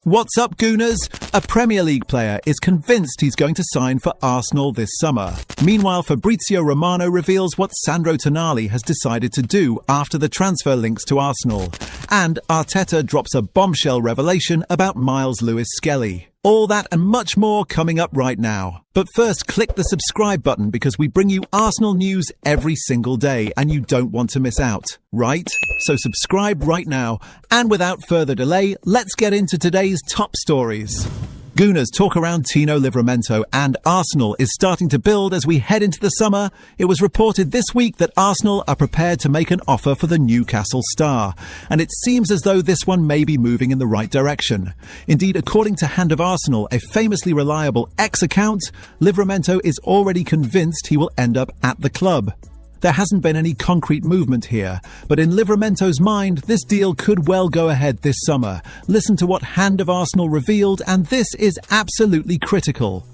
What's up, Gooners? A Premier League player is convinced he's going to sign for Arsenal this summer. Meanwhile, Fabrizio Romano reveals what Sandro Tonali has decided to do after the transfer links to Arsenal. And Arteta drops a bombshell revelation about Miles Lewis-Skelly. All that and much more coming up right now. But first, click the subscribe button because we bring you Arsenal news every single day and you don't want to miss out, right? So subscribe right now. And without further delay, let's get into today's top stories. Gooners talk around Tino Livramento, and Arsenal is starting to build as we head into the summer. It was reported this week that Arsenal are prepared to make an offer for the Newcastle star, and it seems as though this one may be moving in the right direction. Indeed, according to Hand of Arsenal, a famously reliable ex-account, Livramento is already convinced he will end up at the club. There hasn't been any concrete movement here, but in Livramento's mind, this deal could well go ahead this summer. Listen to what Hand of Arsenal revealed, and this is absolutely critical.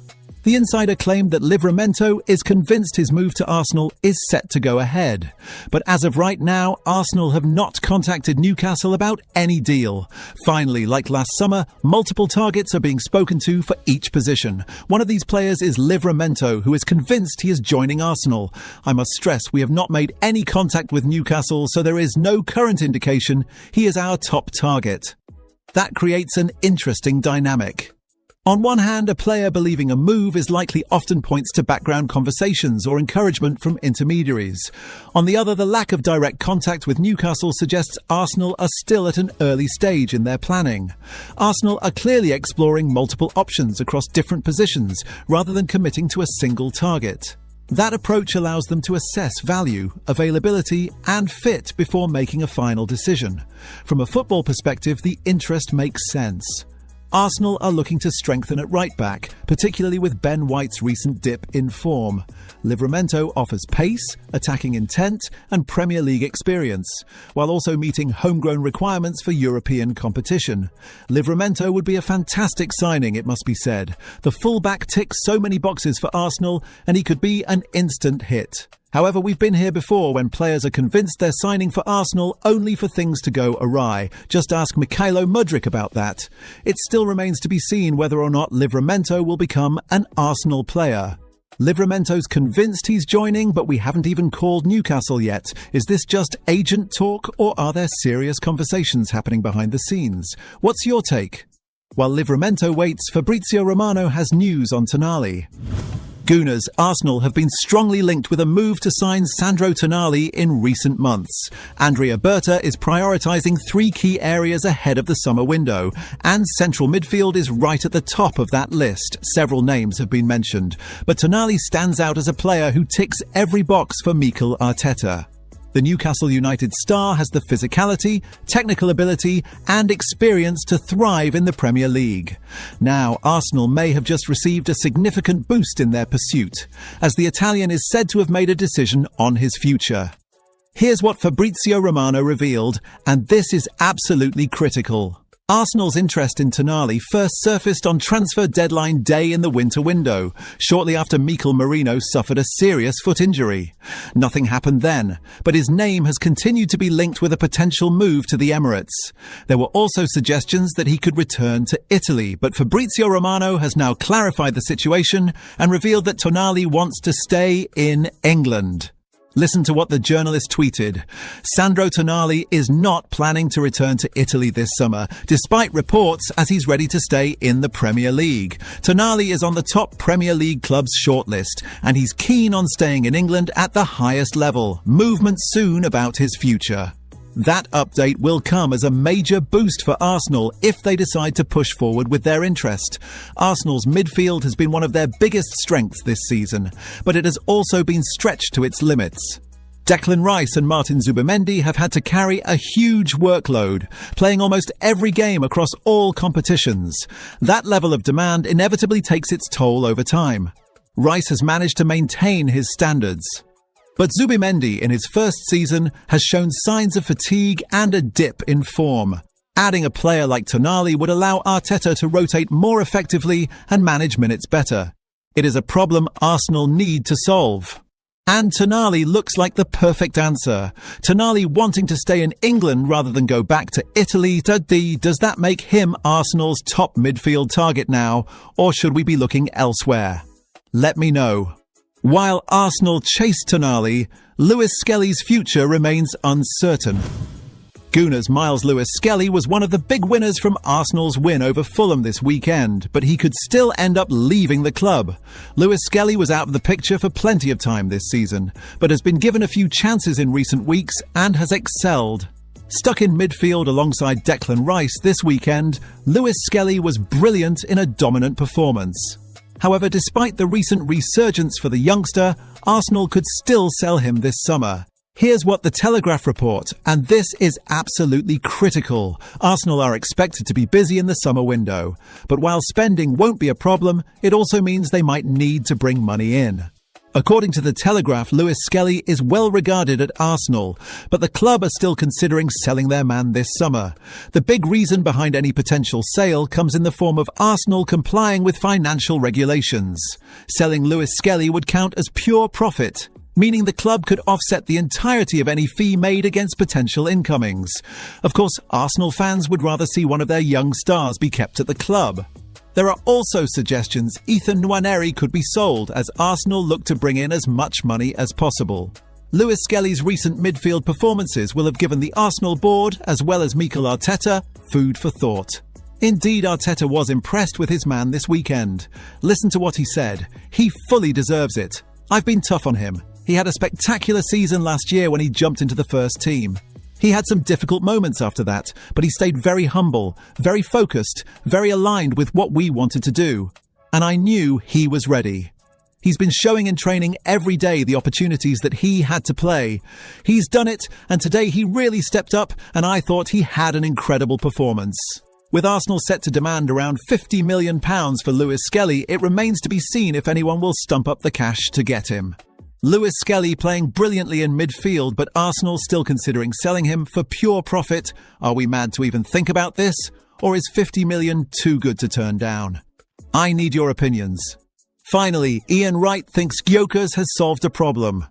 The insider claimed that Livramento is convinced his move to Arsenal is set to go ahead. But as of right now, Arsenal have not contacted Newcastle about any deal. Finally, like last summer, multiple targets are being spoken to for each position. One of these players is Livramento, who is convinced he is joining Arsenal. I must stress we have not made any contact with Newcastle, so there is no current indication he is our top target. That creates an interesting dynamic. On one hand, a player believing a move is likely often points to background conversations or encouragement from intermediaries. On the other, the lack of direct contact with Newcastle suggests Arsenal are still at an early stage in their planning. Arsenal are clearly exploring multiple options across different positions rather than committing to a single target. That approach allows them to assess value, availability, and fit before making a final decision. From a football perspective, the interest makes sense. Arsenal are looking to strengthen at right-back, particularly with Ben White's recent dip in form. Livramento offers pace, attacking intent, and Premier League experience, while also meeting homegrown requirements for European competition. Livramento would be a fantastic signing, it must be said. The fullback ticks so many boxes for Arsenal, and he could be an instant hit. However, we've been here before when players are convinced they're signing for Arsenal only for things to go awry. Just ask Mykhailo Mudryk about that. It still remains to be seen whether or not Livramento will become an Arsenal player. Livramento's convinced he's joining, but we haven't even called Newcastle yet. Is this just agent talk, or are there serious conversations happening behind the scenes? What's your take? While Livramento waits, Fabrizio Romano has news on Tonali. Gooners, Arsenal have been strongly linked with a move to sign Sandro Tonali in recent months. Andrea Berta is prioritising three key areas ahead of the summer window, and central midfield is right at the top of that list. Several names have been mentioned, but Tonali stands out as a player who ticks every box for Mikel Arteta. The Newcastle United star has the physicality, technical ability, and experience to thrive in the Premier League. Now, Arsenal may have just received a significant boost in their pursuit, as the Italian is said to have made a decision on his future. Here's what Fabrizio Romano revealed, and this is absolutely critical. Arsenal's interest in Tonali first surfaced on transfer deadline day in the winter window, shortly after Mikel Merino suffered a serious foot injury. Nothing happened then, but his name has continued to be linked with a potential move to the Emirates. There were also suggestions that he could return to Italy, but Fabrizio Romano has now clarified the situation and revealed that Tonali wants to stay in England. Listen to what the journalist tweeted. Sandro Tonali is not planning to return to Italy this summer, despite reports as he's ready to stay in the Premier League. Tonali is on the top Premier League club's shortlist, and he's keen on staying in England at the highest level. Movement soon about his future. That update will come as a major boost for Arsenal if they decide to push forward with their interest. Arsenal's midfield has been one of their biggest strengths this season, but it has also been stretched to its limits. Declan Rice and Martin Zubimendi have had to carry a huge workload, playing almost every game across all competitions. That level of demand inevitably takes its toll over time. Rice has managed to maintain his standards. But Zubimendi, in his first season, has shown signs of fatigue and a dip in form. Adding a player like Tonali would allow Arteta to rotate more effectively and manage minutes better. It is a problem Arsenal need to solve. And Tonali looks like the perfect answer. Tonali wanting to stay in England rather than go back to Italy. Does that make him Arsenal's top midfield target now, or should we be looking elsewhere? Let me know. While Arsenal chase Tonali, Lewis Skelly's future remains uncertain. Gooners Miles Lewis Skelly was one of the big winners from Arsenal's win over Fulham this weekend, but he could still end up leaving the club. Lewis Skelly was out of the picture for plenty of time this season, but has been given a few chances in recent weeks and has excelled. Stuck in midfield alongside Declan Rice this weekend, Lewis Skelly was brilliant in a dominant performance. However, despite the recent resurgence for the youngster, Arsenal could still sell him this summer. Here's what the Telegraph report, and this is absolutely critical. Arsenal are expected to be busy in the summer window, but while spending won't be a problem, it also means they might need to bring money in. According to the Telegraph, Lewis Skelly is well regarded at Arsenal, but the club are still considering selling their man this summer. The big reason behind any potential sale comes in the form of Arsenal complying with financial regulations. Selling Lewis Skelly would count as pure profit, meaning the club could offset the entirety of any fee made against potential incomings. Of course, Arsenal fans would rather see one of their young stars be kept at the club. There are also suggestions Ethan Nwaneri could be sold as Arsenal look to bring in as much money as possible. Lewis Skelly's recent midfield performances will have given the Arsenal board, as well as Mikel Arteta, food for thought. Indeed, Arteta was impressed with his man this weekend. Listen to what he said. He fully deserves it. I've been tough on him. He had a spectacular season last year when he jumped into the first team. He had some difficult moments after that, but he stayed very humble, very focused, very aligned with what we wanted to do. And I knew he was ready. He's been showing in training every day the opportunities that he had to play. He's done it, and today he really stepped up, and I thought he had an incredible performance. With Arsenal set to demand around £50 million for Lewis Skelly, it remains to be seen if anyone will stump up the cash to get him. Lewis Skelly playing brilliantly in midfield, but Arsenal still considering selling him for pure profit. Are we mad to even think about this? Or is 50 million too good to turn down? I need your opinions. Finally, Ian Wright thinks Gyökeres has solved a problem.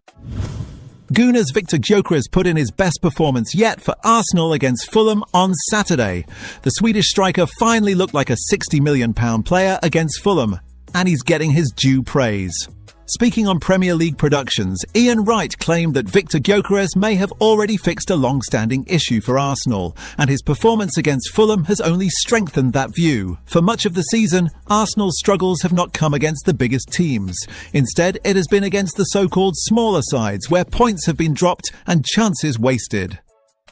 Gooners Viktor Gyökeres put in his best performance yet for Arsenal against Fulham on Saturday. The Swedish striker finally looked like a £60 million player against Fulham, and he's getting his due praise. Speaking on Premier League Productions, Ian Wright claimed that Viktor Gyökeres may have already fixed a long-standing issue for Arsenal, and his performance against Fulham has only strengthened that view. For much of the season, Arsenal's struggles have not come against the biggest teams. Instead, it has been against the so-called smaller sides, where points have been dropped and chances wasted.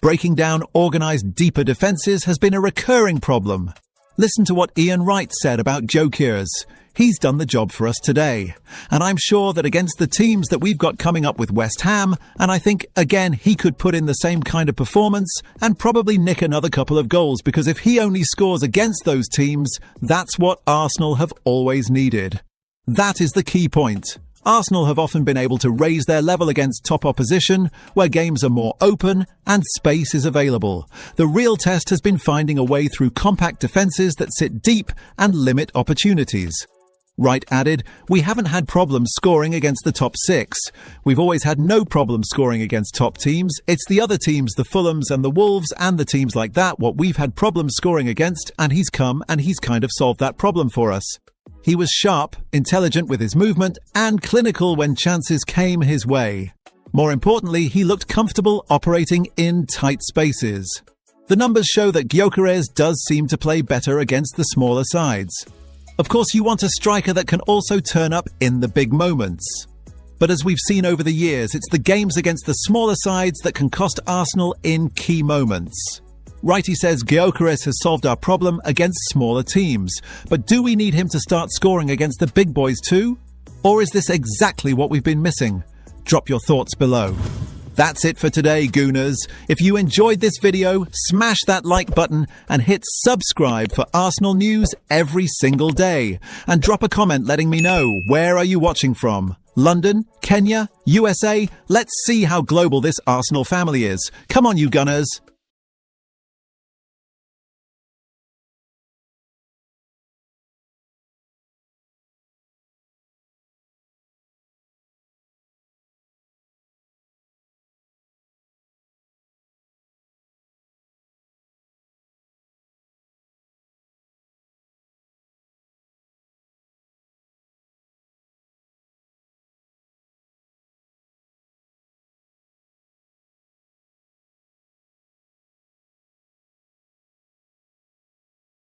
Breaking down organised deeper defences has been a recurring problem. Listen to what Ian Wright said about Gyökeres. He's done the job for us today. And I'm sure that against the teams that we've got coming up with West Ham, and I think, again, he could put in the same kind of performance and probably nick another couple of goals, because if he only scores against those teams, that's what Arsenal have always needed. That is the key point. Arsenal have often been able to raise their level against top opposition, where games are more open and space is available. The real test has been finding a way through compact defences that sit deep and limit opportunities. Wright added, "We haven't had problems scoring against the top six. We've always had no problem scoring against top teams. It's the other teams, the Fulhams and the Wolves and the teams like that, what we've had problems scoring against, and he's come and he's kind of solved that problem for us." He was sharp, intelligent with his movement, and clinical when chances came his way. More importantly, he looked comfortable operating in tight spaces. The numbers show that Gyökeres does seem to play better against the smaller sides. Of course, you want a striker that can also turn up in the big moments. But as we've seen over the years, it's the games against the smaller sides that can cost Arsenal in key moments. Wrighty says Gyökeres has solved our problem against smaller teams. But do we need him to start scoring against the big boys too? Or is this exactly what we've been missing? Drop your thoughts below. That's it for today, Gooners. If you enjoyed this video, smash that like button and hit subscribe for Arsenal news every single day. And drop a comment letting me know, where are you watching from? London? Kenya? USA? Let's see how global this Arsenal family is. Come on, you Gunners.